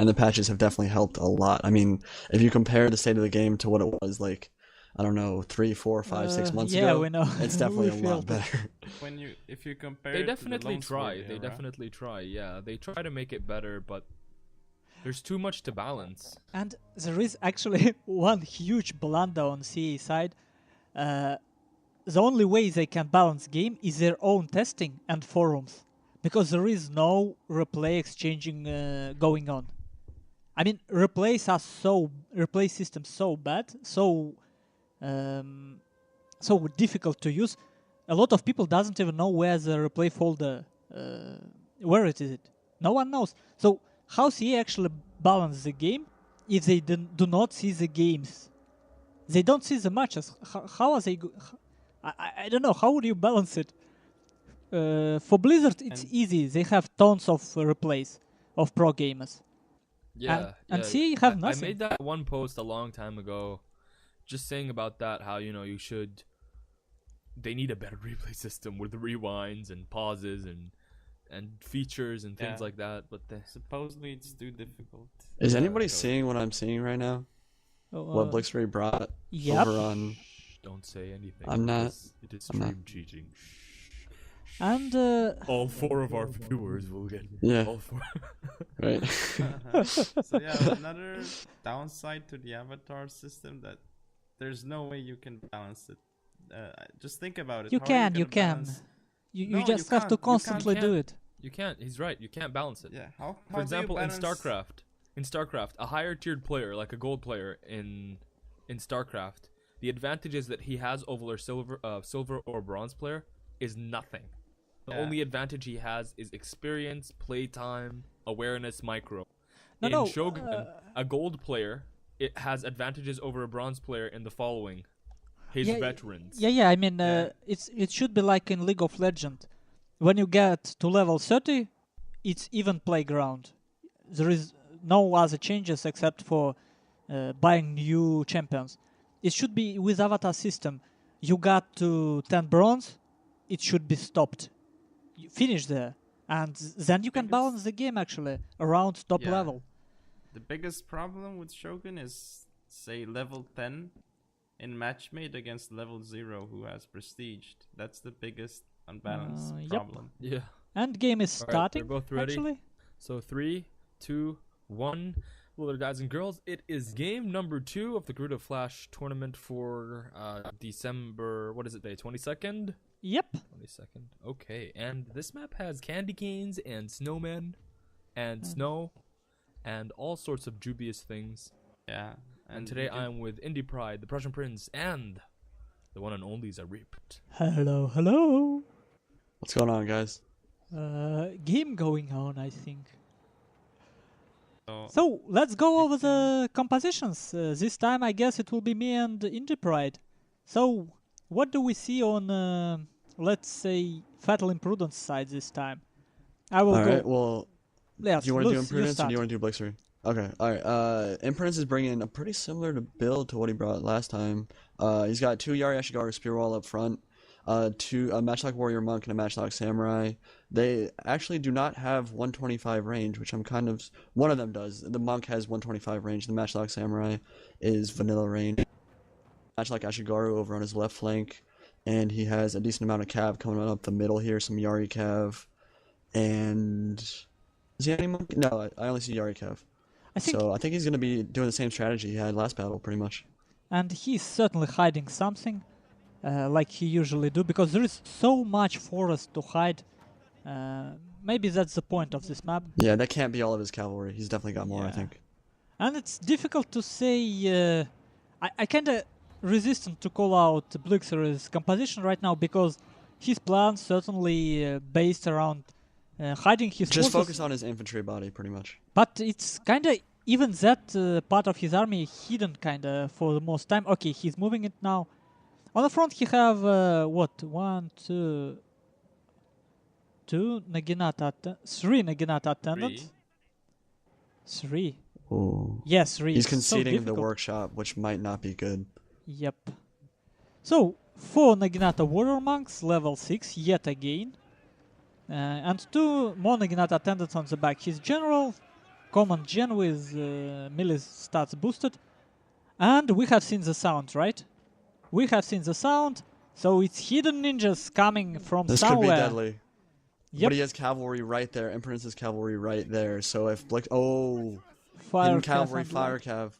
and the patches have definitely helped a lot. I mean, if you compare the state of the game to what it was like, I don't know, 3, 4, 5, 6 months ago, Yeah, we know. it's definitely a lot better. If you compare, They it definitely to the try. Lone They Sword definitely try. Yeah, they try to make it better, but there's too much to balance. And there is actually one huge blunder on CA side. The only way they can balance game is their own testing and forums, because there is no replay exchanging going on. I mean, replay systems so bad, so difficult to use. A lot of people doesn't even know where the replay folder, where it is. No one knows. So how CA actually balance the game if they do not see the games? They don't see the matches. How are they? I don't know. How would you balance it? For Blizzard, it's easy. They have tons of replays of pro gamers. Yeah, and CA have nothing. I made that one post a long time ago, just saying about that, how, you know, they need a better replay system with rewinds and pauses and features and things like that. But supposedly it's too difficult. Is anybody seeing what I'm seeing right now? What Blixerie brought over on... Don't say anything. I'm not. It is stream cheating. And all 4 of our viewers will get. Yeah. All 4. Right. So yeah, another downside to the avatar system that there's no way you can balance it. Just think about it. You can. You just have to constantly do it. You can't. He's right. You can't balance it. Yeah. How For example, in StarCraft, a higher tiered player, like a gold player in StarCraft, the advantages that he has over a silver or bronze player is nothing. The only advantage he has is experience, playtime, awareness, micro. In Shogun, a gold player, it has advantages over a bronze player in the following: his veterans. Yeah. I mean, it should be like in League of Legends. When you get to level 30, it's even playground. There is no other changes except for buying new champions. It should be with avatar system. You got to 10 bronze, it should be stopped. You finish there, and then you can balance the game actually around top level. The biggest problem with Shogun is, say, level 10 in match made against level 0 who has prestiged. That's the biggest unbalanced problem. Yeah. And game is starting. They're both ready. Actually. So 3, 2, 1. Well, there, guys and girls, it is game number 2 of the GERUDO FLash Tournament for December, what is it, day 22nd? Yep. 22nd. Okay, and this map has candy canes and snowmen and snow and all sorts of dubious things. Yeah. And today I'm with Indypride, the PrussianPrince, and the one and only Zaript. Hello. What's going on, guys? Game going on, I think. So let's go over the compositions. This time I guess it will be me and Indypride. So what do we see on, let's say, Fatal Imprudence side this time? I will go. Alright, well, yes, do you want to do Imprudence or do you want to do Blixerie? Okay, alright. Imprudence is bringing a pretty similar build to what he brought last time. He's got 2 Yari Ashigaru Spear Wall up front, a Matchlock Warrior Monk and a Matchlock Samurai. They actually do not have 125 range, which I'm kind of... One of them does. The Monk has 125 range. The Matchlock Samurai is vanilla range. Matchlock Ashigaru over on his left flank. And he has a decent amount of cav coming up the middle here. Some Yari cav. And... Is he any Monk? No, I only see Yari cav. I think he's going to be doing the same strategy he had last battle, pretty much. And he's certainly hiding something. Like he usually do, because there is so much forest to hide. Maybe that's the point of this map. Yeah, that can't be all of his cavalry. He's definitely got more, I think. And it's difficult to say... I kind of resistant to call out Blixerie's composition right now, because his plan certainly based around hiding his Just forces. focus on his infantry body, pretty much. But it's kind of... Even that part of his army hidden kind of for the most time. Okay, he's moving it now. On the front, he have two Naginata, 3 Naginata attendants. 3. Ooh. Yes, 3. He's conceding in the workshop, which might not be good. Yep. So 4 Naginata warrior monks, level 6, yet again, and 2 more Naginata attendants on the back. His general common gen with melee stats boosted. And we have seen the sound, right? We have seen the sound, so it's hidden ninjas coming from This somewhere. could be deadly. Yep. But he has cavalry right there. Imprudence has cavalry right there. So if Blix... Oh! Fire Hidden cav cavalry, and fire light. cav.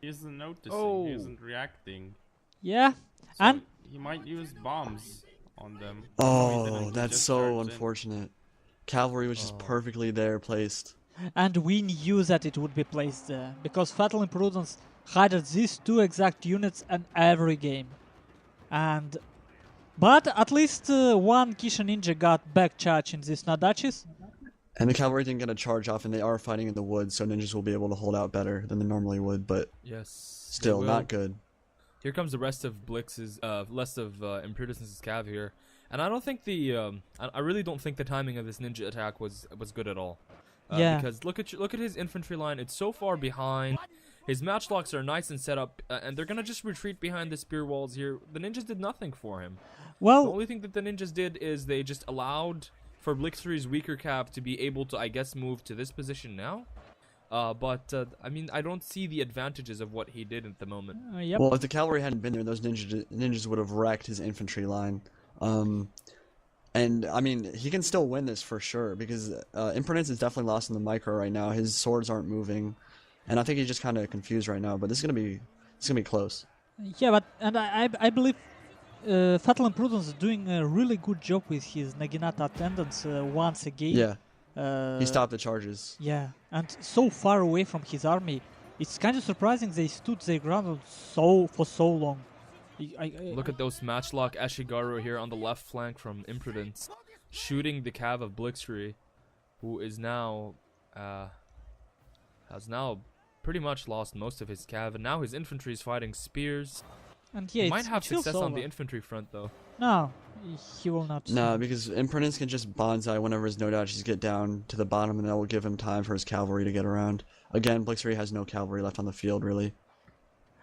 He isn't noticing. Oh. He isn't reacting. Yeah, So and he might use bombs on them. No, he Oh, didn't. He that's just so charged in. unfortunate. Cavalry was just perfectly there placed. and we knew that it would be placed there because Fatal Imprudence hides these two exact units in every game. But at least one Kisha Ninja got back charge in this no-dachis. And the cavalry didn't get a charge off, and they are fighting in the woods, so ninjas will be able to hold out better than they normally would, but Yes. they still will. not good. Here comes the rest of Blix's, Impudence's cav here, and I don't think I really don't think the timing of this ninja attack was good at all. Yeah. Because look at his infantry line; it's so far behind. His matchlocks are nice and set up, and they're gonna just retreat behind the spear walls here. The ninjas did nothing for him. The Well, only thing that the ninjas did is they just allowed for Blixerie's weaker cav to be able to, I guess, move to this position now. But I mean, I don't see the advantages of what he did at the moment. yep. Well, if the cavalry hadn't been there, those ninjas would have wrecked his infantry line. And, I mean, he can still win this for sure, because Imprudence is definitely lost in the micro right now. His swords aren't moving, and I think he's just kind of confused right now, but this is gonna be close. Yeah, but and I believe Fatal Imprudence is doing a really good job with his Naginata attendance once again. Yeah, he stopped the charges. Yeah, and so far away from his army, it's kind of surprising they stood their ground for so long. Look at those matchlock Ashigaru here on the left flank from Imprudence, shooting the cav of Blixerie, who is now has now pretty much lost most of his cav, and now his infantry is fighting spears. And yeah, He might have it feels success on the over. infantry front though. No, he will not. Nah, because Imprudence can just Banzai whenever his no-dachis get down to the bottom, and that will give him time for his cavalry to get around. Again, Blixerie has no cavalry left on the field, really.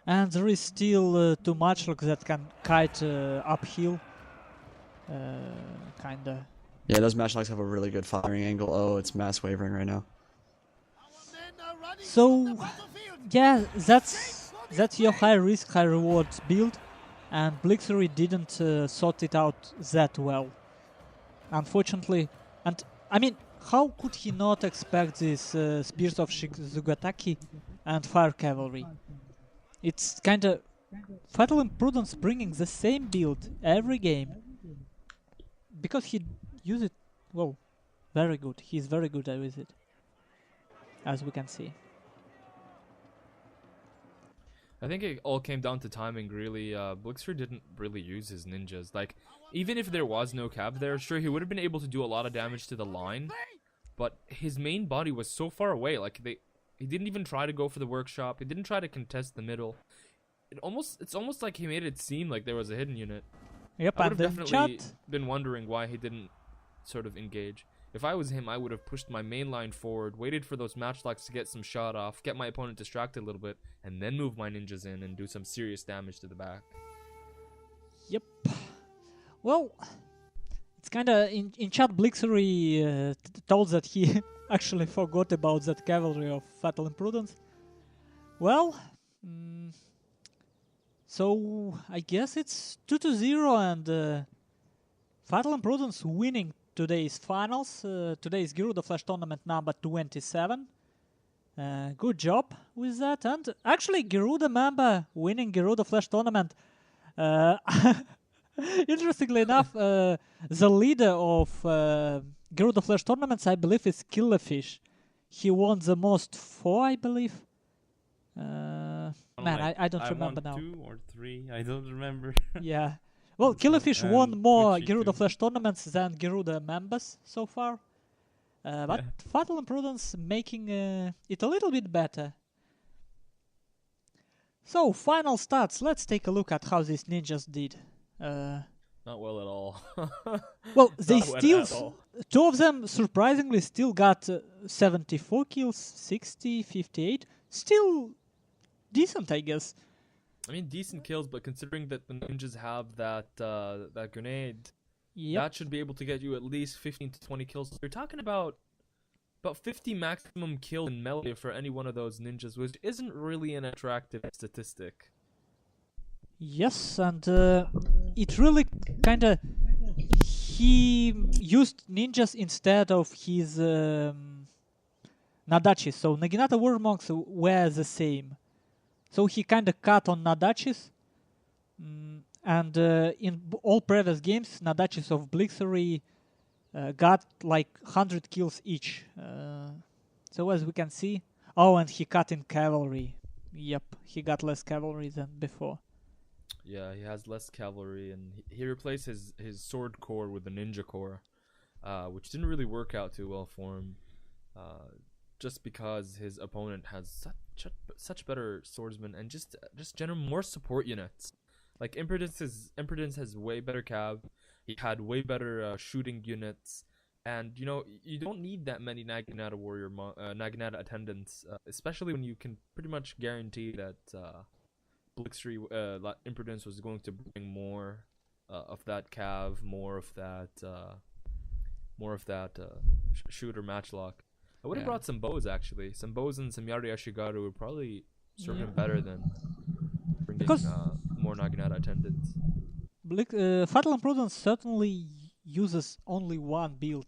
And there is still too much luck that can kite uphill. Kinda. Yeah, those matchlocks have a really good firing angle. Oh, it's mass wavering right now. So, yeah, that's your high risk, high reward build, and Blixerie didn't sort it out that well, unfortunately. And I mean, how could he not expect these spears of Shizugataki and fire cavalry? It's kind of Fatal Imprudence bringing the same build every game because he used it well, very good. He's very good with it, as we can see. I think it all came down to timing, really. Blixerie didn't really use his ninjas. Like, even if there was no cav there, sure, he would have been able to do a lot of damage to the line, but his main body was so far away. Like, he didn't even try to go for the workshop. He didn't try to contest the middle. It's almost like he made it seem like there was a hidden unit. Yep, I would and have then definitely chat. been wondering why he didn't sort of engage. If I was him, I would have pushed my main line forward, waited for those matchlocks to get some shot off, get my opponent distracted a little bit, and then move my ninjas in and do some serious damage to the back. Yep. Well, it's kind of in chat. Blixerie told that he actually forgot about that cavalry of Fatal Imprudence. Well, so I guess it's 2-0 and Fatal Imprudence winning today's finals. Today's GERUDO FLash Tournament number 27. Good job with that. And actually, GERUDO member winning GERUDO FLash Tournament. Interestingly enough, the leader of GERUDO FLash Tournaments, I believe, is Killerfish. He won the most 4, I believe. I don't remember now. 2 or 3, I don't remember. Yeah. Well, So, Killerfish won more Twitchy GERUDO too. FLash Tournaments than GERUDO members so far. But Fatal Imprudence making it a little bit better. So, final stats. Let's take a look at how these ninjas did. Not well at all. Well, they Not well still, at all. two of them surprisingly still got 74 kills, 60, 58. Still decent, I guess. I mean, decent kills, but considering that the ninjas have that grenade, Yep. that should be able to get you at least 15 to 20 kills. You're talking about About 50 maximum kill in melee for any one of those ninjas, which isn't really an attractive statistic. Yes, and it really kind of... He used ninjas instead of his no-dachis. So Naginata Warrior Monks were the same. So he kind of cut on no-dachis. And in all previous games, no-dachis of Blixerie got like 100 kills each. So as we can see... Oh, and he cut in cavalry. Yep, he got less cavalry than before. Yeah, he has less cavalry, and he replaced his sword core with the ninja core, which didn't really work out too well for him, just because his opponent has such better swordsmen and just general more support units. Like Imprudence has way better cav. He had way better shooting units, and you don't need that many Naginata Naginata attendants, especially when you can pretty much guarantee that Blixerie Imprudence was going to bring more of that cav, more of that shooter matchlock. I would have brought some bows actually. Some bows and some Yari Ashigaru would probably serve him better than bringing more Naginata attendants. Fatal Imprudence certainly uses only one build,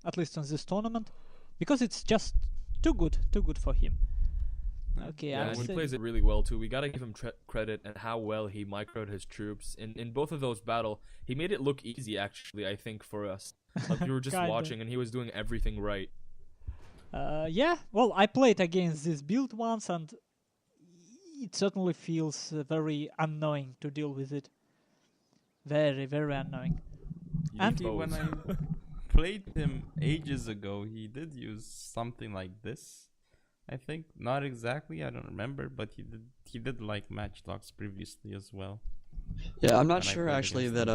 at least in this tournament, because it's just too good for him. Okay, yeah, and he plays it really well too. We gotta give him credit and how well he microed his troops in both of those battles. He made it look easy, actually. I think for us, like we were just watching, and he was doing everything right. Yeah, well, I played against this build once, and it certainly feels very annoying to deal with it. Very, very annoying. And when I played him ages ago, he did use something like this. I think not exactly. I don't remember, but he did like matchlocks previously as well. Yeah, I'm not sure actually that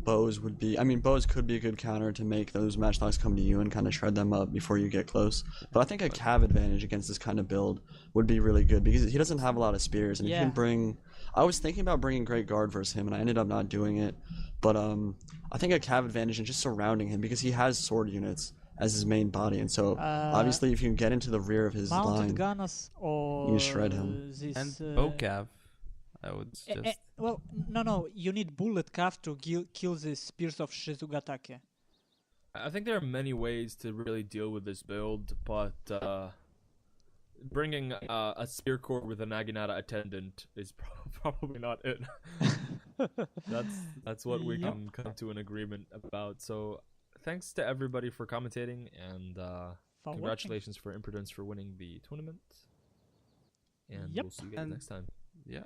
bows would be. I mean, bows could be a good counter to make those matchlocks come to you and kind of shred them up before you get close. But I think a cav advantage against this kind of build would be really good because he doesn't have a lot of spears, and if you can bring. I was thinking about bringing Great Guard versus him, and I ended up not doing it. But I think a cav advantage and just surrounding him because he has sword units as his main body, and so obviously if you can get into the rear of his line, gunners or you can shred him. And bow-cav, I would suggest. Well, no, you need bullet cav to kill the spears of Shizugatake. I think there are many ways to really deal with this build, but bringing a spear core with a Naginata attendant is probably not it. That's what we can come to an agreement about. So thanks to everybody for commentating, and congratulations for Imprudence for winning the tournament. And we'll see you guys next time. Yeah.